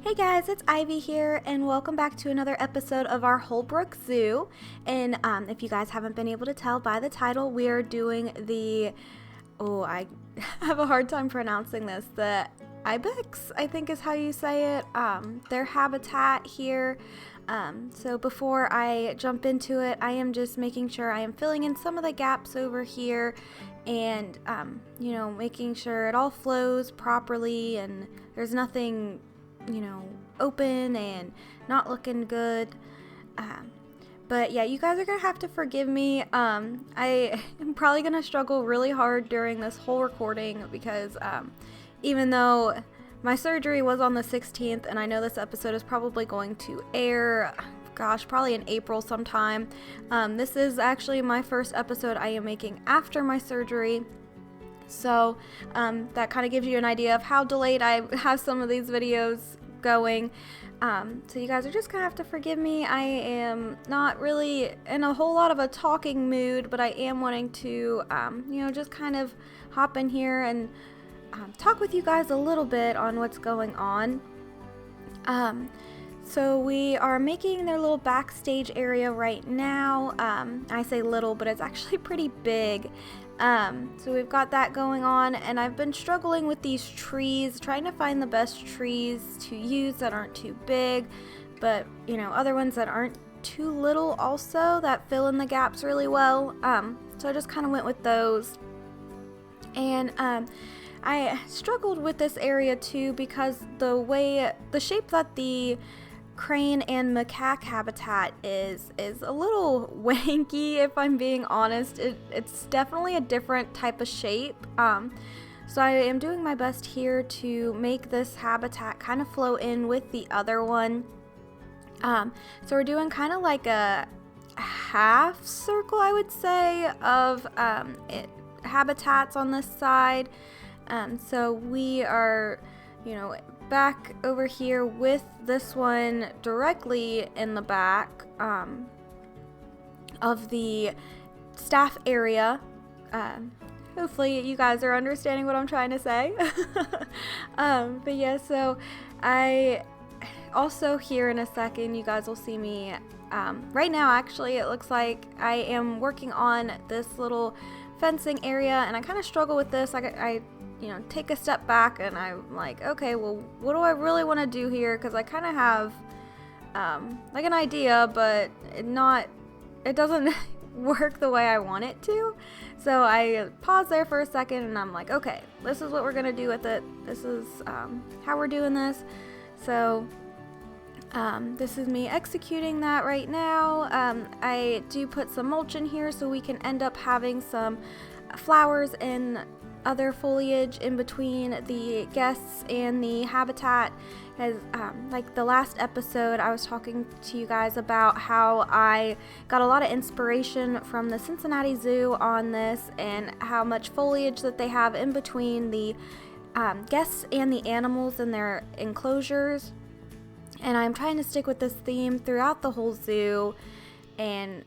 Hey guys, it's Ivy here, and welcome back to another episode of our Holbrook Zoo. And if you guys haven't been able to tell by the title, we are doing I have a hard time pronouncing this, the Ibex, I think is how you say it, their habitat here. So before I jump into it, I am just making sure I am filling in some of the gaps over here and, making sure it all flows properly and there's nothing open and not looking good. But yeah, you guys are gonna have to forgive me. I am probably gonna struggle really hard during this whole recording because even though my surgery was on the 16th and I know this episode is probably going to air, probably in April sometime. This is actually my first episode I am making after my surgery. So that kind of gives you an idea of how delayed I have some of these videos going. So you guys are just gonna have to forgive me. I am not really in a whole lot of a talking mood, but I am wanting to, just kind of hop in here and talk with you guys a little bit on what's going on. So we are making their little backstage area right now. I say little, but it's actually pretty big. So we've got that going on, and I've been struggling with these trees, trying to find the best trees to use that aren't too big, but other ones that aren't too little also, that fill in the gaps really well. So I just kind of went with those. And I struggled with this area too because the shape that the crane and macaque habitat is a little wanky, if I'm being honest. It's definitely a different type of shape. So I am doing my best here to make this habitat kind of flow in with the other one. So we're doing kind of like a half circle, I would say, of habitats on this side. So we are, back over here with this one directly in the back of the staff area. Hopefully you guys are understanding what I'm trying to say. But yeah, so I also here in a second, you guys will see me right now. Actually, it looks like I am working on this little fencing area, and I kind of struggle with this. I take a step back and I'm like, okay, well, what do I really want to do here? Because I kind of have like an idea, but it doesn't work the way I want it to. So I pause there for a second and I'm like, okay, this is what we're gonna do with it. This is how we're doing this. So this is me executing that right now. I do put some mulch in here so we can end up having some flowers and other foliage in between the guests and the habitat. As like the last episode, I was talking to you guys about how I got a lot of inspiration from the Cincinnati Zoo on this and how much foliage that they have in between the guests and the animals in their enclosures. And I'm trying to stick with this theme throughout the whole zoo and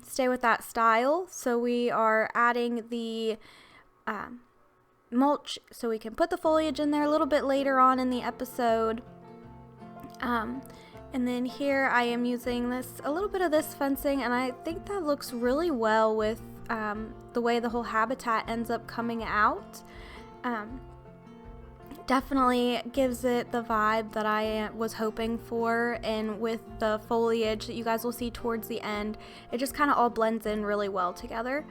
stay with that style. So we are adding the mulch so we can put the foliage in there a little bit later on in the episode. And then here I am using a little bit of this fencing, and I think that looks really well with the way the whole habitat ends up coming out. Definitely gives it the vibe that I was hoping for, and with the foliage that you guys will see towards the end, it just kind of all blends in really well together.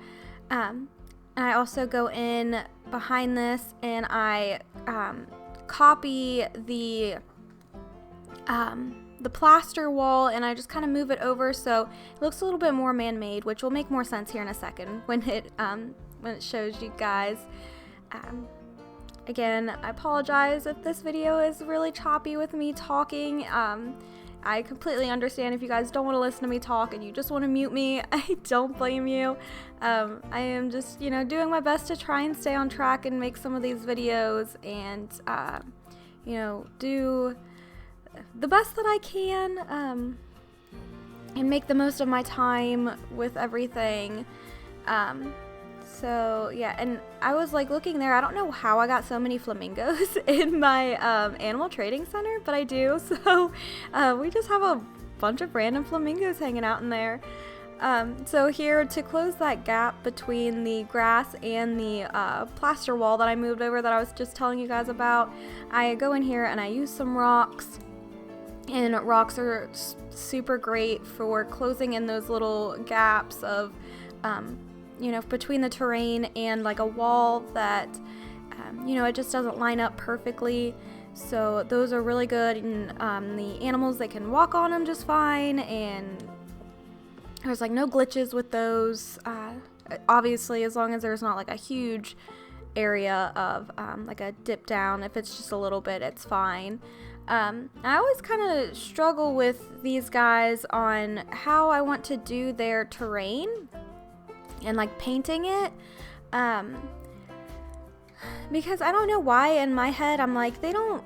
And I also go in behind this and I copy the plaster wall, and I just kind of move it over so it looks a little bit more man-made, which will make more sense here in a second when it shows you guys. Again, I apologize if this video is really choppy with me talking. I completely understand if you guys don't want to listen to me talk and you just want to mute me. I don't blame you. I am just, doing my best to try and stay on track and make some of these videos and, do the best that I can and make the most of my time with everything. So yeah, and I was like looking there. I don't know how I got so many flamingos in my animal trading center, but I do. So we just have a bunch of random flamingos hanging out in there. So here, to close that gap between the grass and the plaster wall that I moved over that I was just telling you guys about, I go in here and I use some rocks. And rocks are super great for closing in those little gaps of, you know, between the terrain and like a wall that, you know, it just doesn't line up perfectly. So those are really good, and the animals, they can walk on them just fine, and there's like no glitches with those. Obviously, as long as there's not like a huge area of like a dip down, if it's just a little bit, it's fine. I always kind of struggle with these guys on how I want to do their terrain and like painting it, because I don't know why in my head I'm like, they don't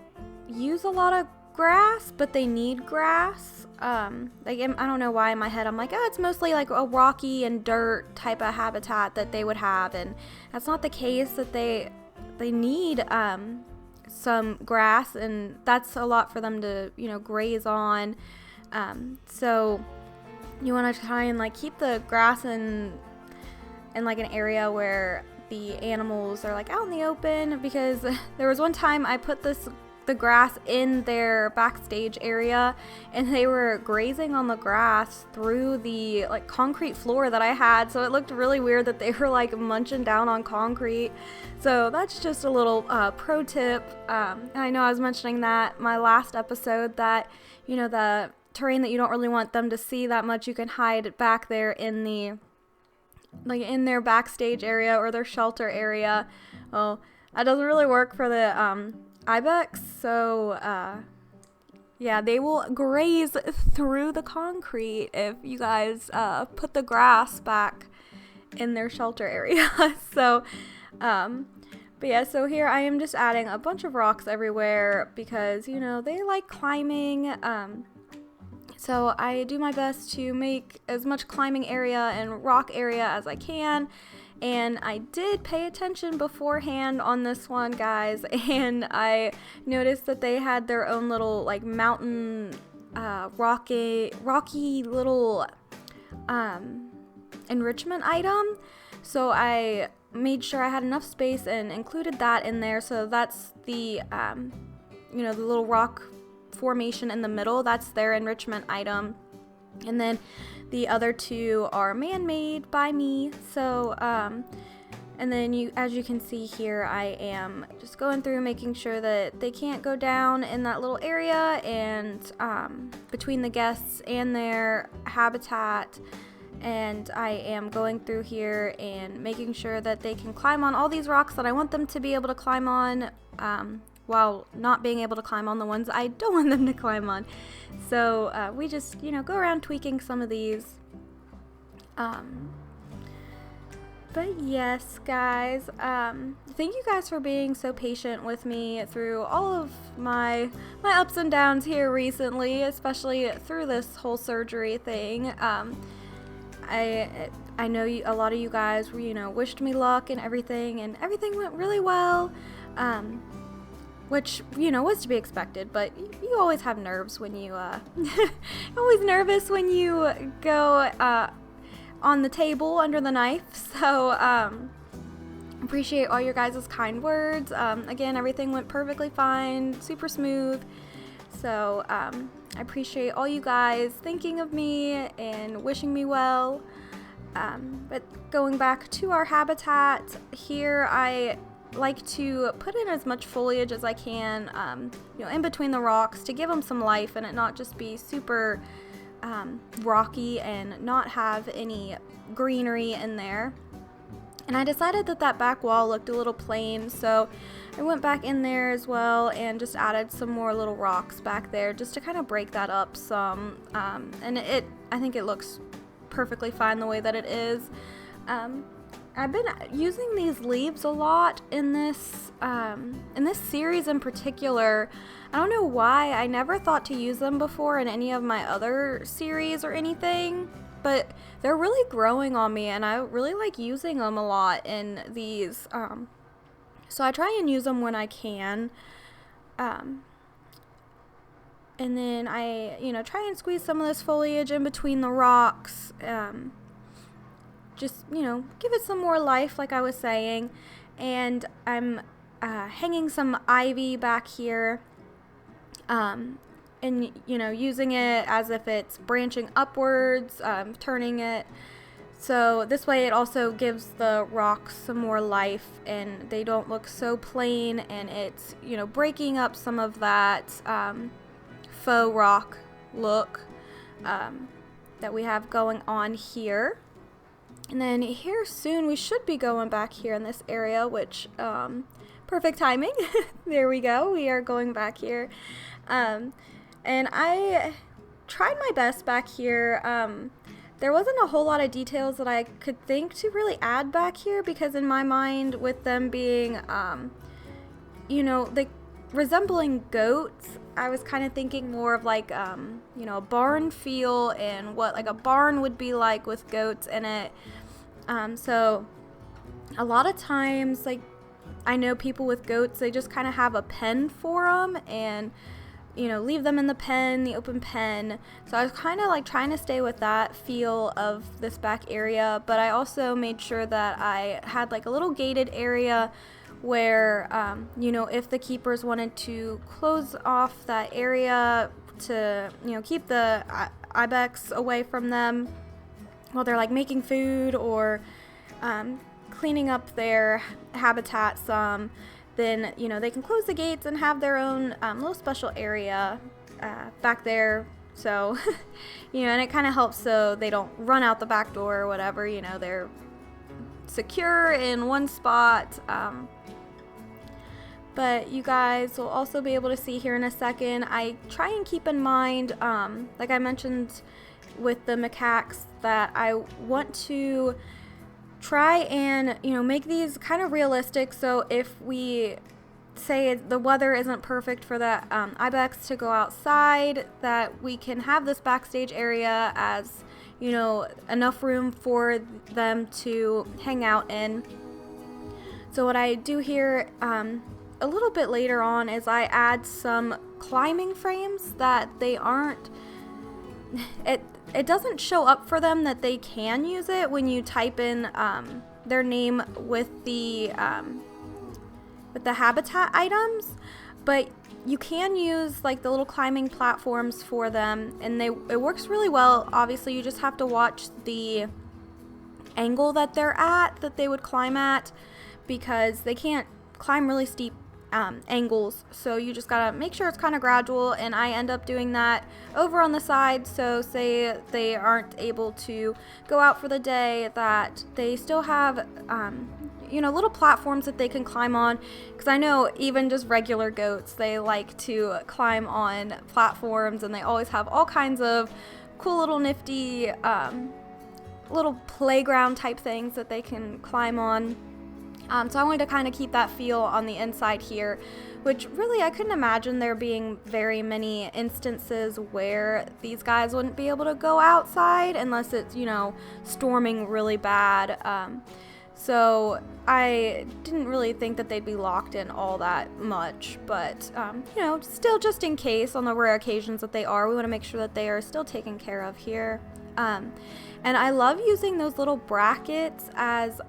use a lot of grass, but they need grass. Like, I don't know why in my head I'm like, oh, it's mostly like a rocky and dirt type of habitat that they would have, and that's not the case. That they need some grass, and that's a lot for them to, you know, graze on. So you want to try and like keep the grass in like an area where the animals are like out in the open, because there was one time I put the grass in their backstage area, and they were grazing on the grass through the like concrete floor that I had, so it looked really weird that they were like munching down on concrete. So that's just a little pro tip. I know I was mentioning that my last episode, that, you know, the terrain that you don't really want them to see that much, you can hide back there in the like in their backstage area or their shelter area. Well, that doesn't really work for the Ibex, so yeah, they will graze through the concrete if you guys put the grass back in their shelter area. So but yeah, so here I am just adding a bunch of rocks everywhere, because, you know, they like climbing. So I do my best to make as much climbing area and rock area as I can. And I did pay attention beforehand on this one, guys, and I noticed that they had their own little like mountain rocky little enrichment item. So I made sure I had enough space and included that in there. So that's the you know, the little rock formation in the middle, that's their enrichment item. And then the other two are man-made by me. So and then as you can see here, I am just going through making sure that they can't go down in that little area, and between the guests and their habitat. And I am going through here and making sure that they can climb on all these rocks that I want them to be able to climb on, while not being able to climb on the ones I don't want them to climb on. So we just, you know, go around tweaking some of these. But yes, guys, thank you guys for being so patient with me through all of my ups and downs here recently, especially through this whole surgery thing. I know a lot of you guys, you know, wished me luck and everything went really well, which, you know, was to be expected, but you always have nerves when you, always nervous when you go, on the table under the knife. So, appreciate all your guys' kind words. Again, everything went perfectly fine, super smooth. So, I appreciate all you guys thinking of me and wishing me well. But going back to our habitat, here I like to put in as much foliage as I can, you know, in between the rocks to give them some life and it not just be super rocky and not have any greenery in there. And I decided that back wall looked a little plain, so I went back in there as well and just added some more little rocks back there just to kind of break that up some. And I think it looks perfectly fine the way that it is. I've been using these leaves a lot in this series in particular. I don't know why. I never thought to use them before in any of my other series or anything. but they're really growing on me, and I really like using them a lot in these. So I try and use them when I can. And then I, try and squeeze some of this foliage in between the rocks. Just, give it some more life, like I was saying. And I'm hanging some ivy back here. And, using it as if it's branching upwards, turning it. So this way it also gives the rocks some more life, and they don't look so plain, and it's, breaking up some of that faux rock look that we have going on here. And then here soon we should be going back here in this area, which perfect timing. There we go. We are going back here. And I tried my best back here. There wasn't a whole lot of details that I could think to really add back here, because in my mind, with them being, they resembling goats, I was kind of thinking more of like, a barn feel, and what like a barn would be like with goats in it. So a lot of times, like, I know people with goats, they just kind of have a pen for them, and leave them in the pen, the open pen. So I was kind of like trying to stay with that feel of this back area, but I also made sure that I had like a little gated area where, if the keepers wanted to close off that area to, keep the Ibex away from them while they're like making food or cleaning up their habitat some, then, they can close the gates and have their own little special area back there. So, and it kind of helps so they don't run out the back door or whatever, they're secure in one spot. But you guys will also be able to see here in a second, I try and keep in mind, like I mentioned with the macaques, that I want to try and, make these kind of realistic. So if we say the weather isn't perfect for the Ibex to go outside, that we can have this backstage area as, enough room for them to hang out in. So what I do here a little bit later on is I add some climbing frames that they aren't, it doesn't show up for them that they can use it when you type in their name with the habitat items, but you can use like the little climbing platforms for them, and it works really well. Obviously, you just have to watch the angle that they're at, that they would climb at, because they can't climb really steep angles, so you just gotta make sure it's kind of gradual, and I end up doing that over on the side. So say they aren't able to go out for the day, that they still have little platforms that they can climb on, because I know even just regular goats, they like to climb on platforms, and they always have all kinds of cool little nifty little playground type things that they can climb on. So I wanted to kind of keep that feel on the inside here, which really I couldn't imagine there being very many instances where these guys wouldn't be able to go outside unless it's, storming really bad. So I didn't really think that they'd be locked in all that much, but, still just in case, on the rare occasions that they are, we want to make sure that they are still taken care of here. And I love using those little brackets as,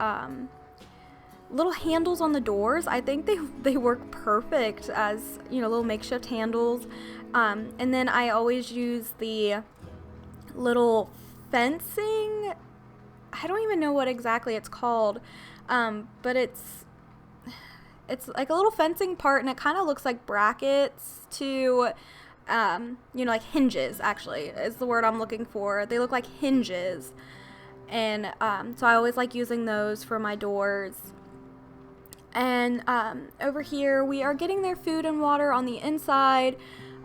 little handles on the doors. I think they work perfect as, little makeshift handles. And then I always use the little fencing. I don't even know what exactly it's called. But it's like a little fencing part, and it kind of looks like brackets to, like hinges, actually, is the word I'm looking for. They look like hinges. And so I always like using those for my doors. And over here, we are getting their food and water on the inside.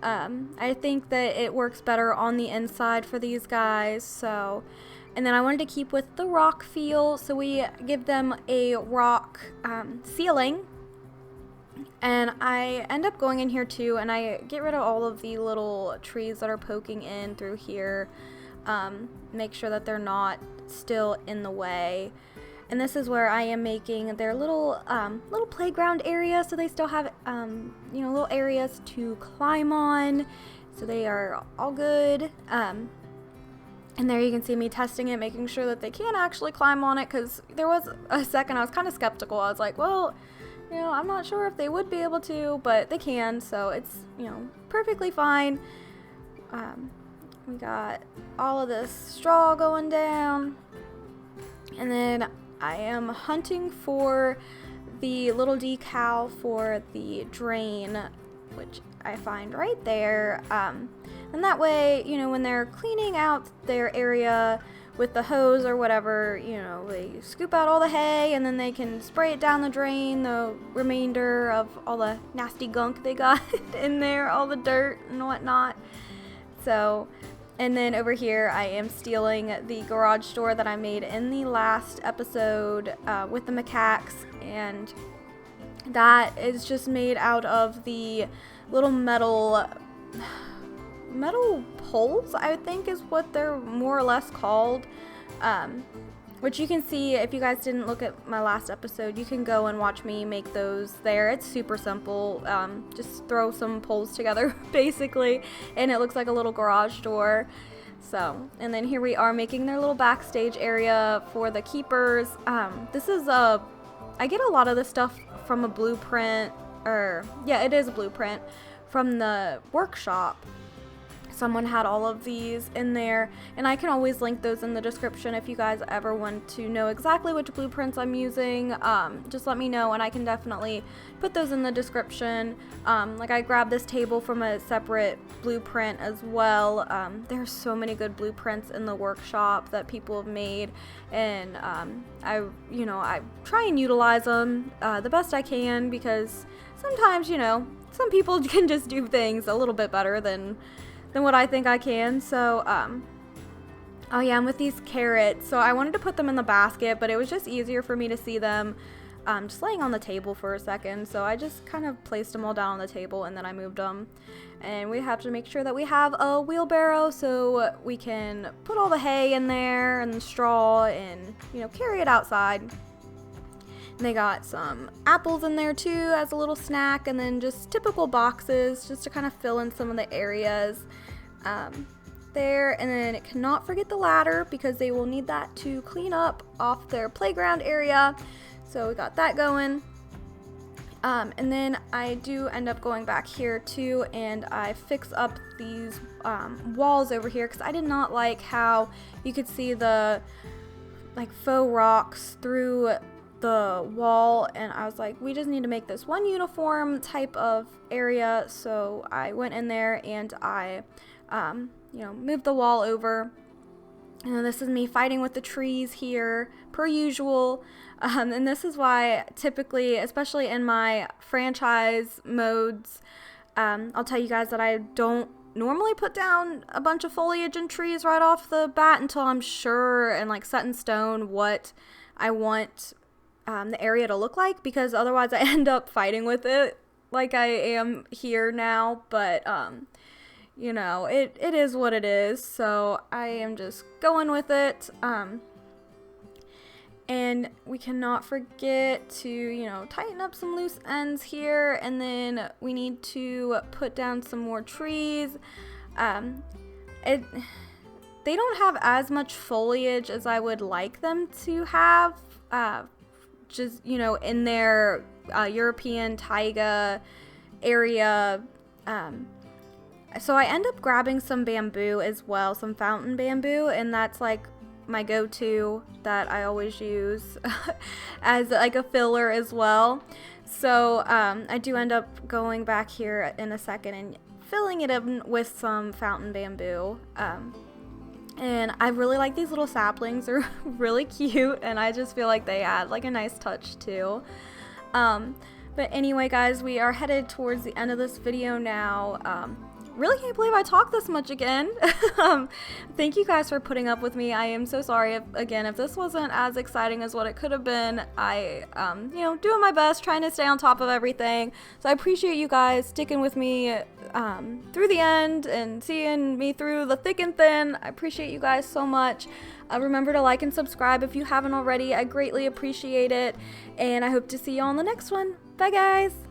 I think that it works better on the inside for these guys. So, and then I wanted to keep with the rock feel, so we give them a rock ceiling. And I end up going in here too, and I get rid of all of the little trees that are poking in through here. make sure that they're not still in the way. And this is where I am making their little playground area, so they still have little areas to climb on, so they are all good. And there you can see me testing it, making sure that they can actually climb on it, because there was a second I was kind of skeptical. I was like, well, I'm not sure if they would be able to, but they can, so it's, perfectly fine. We got all of this straw going down, and then I am hunting for the little decal for the drain, which I find right there, and that way, when they're cleaning out their area with the hose or whatever, they scoop out all the hay, and then they can spray it down the drain, the remainder of all the nasty gunk they got in there, all the dirt and whatnot. So, and then over here I am stealing the garage door that I made in the last episode with the macaques, and that is just made out of the little metal poles, I think is what they're more or less called, which you can see if you guys didn't look at my last episode. You can go and watch me make those there. It's super simple. Just throw some poles together basically, and it looks like a little garage door. So, and then here we are making their little backstage area for the keepers. This is I get a lot of this stuff from a blueprint, it is a blueprint from the workshop. Someone had all of these in there, and I can always link those in the description if you guys ever want to know exactly which blueprints I'm using. Just let me know, and I can definitely put those in the description. Like I grabbed this table from a separate blueprint as well. There's so many good blueprints in the workshop that people have made, and I try and utilize them the best I can, because sometimes some people can just do things a little bit better than what I think I can. So oh yeah, and with these carrots, so I wanted to put them in the basket, but it was just easier for me to see them just laying on the table for a second, so I just kind of placed them all down on the table, and then I moved them. And we have to make sure that we have a wheelbarrow so we can put all the hay in there and the straw and carry it outside. And they got some apples in there too as a little snack, and then just typical boxes just to kind of fill in some of the areas there. And then cannot forget the ladder, because they will need that to clean up off their playground area. So we got that going. And then I do end up going back here too, and I fix up these walls over here, because I did not like how you could see the faux rocks through the wall, and I was like, we just need to make this one uniform type of area. So I went in there and I moved the wall over. And this is me fighting with the trees here per usual, and this is why typically, especially in my franchise modes, I'll tell you guys that I don't normally put down a bunch of foliage and trees right off the bat until I'm sure and set in stone what I want the area to look like, because otherwise I end up fighting with it like I am here now. But it is what it is, so I am just going with it. And we cannot forget to tighten up some loose ends here, and then we need to put down some more trees. They don't have as much foliage as I would like them to have, just in their European taiga area. So I end up grabbing some bamboo as well, some fountain bamboo, and that's my go-to that I always use as a filler as well. So I do end up going back here in a second and filling it in with some fountain bamboo. And I really like these little saplings. They're really cute, and I just feel like they add a nice touch too. But anyway, guys, we are headed towards the end of this video now. really can't believe I talked this much again. Thank you guys for putting up with me. I am so sorry if this wasn't as exciting as what it could have been. I, doing my best, trying to stay on top of everything. So I appreciate you guys sticking with me through the end and seeing me through the thick and thin. I appreciate you guys so much. Remember to like and subscribe if you haven't already. I greatly appreciate it. And I hope to see you on the next one. Bye, guys.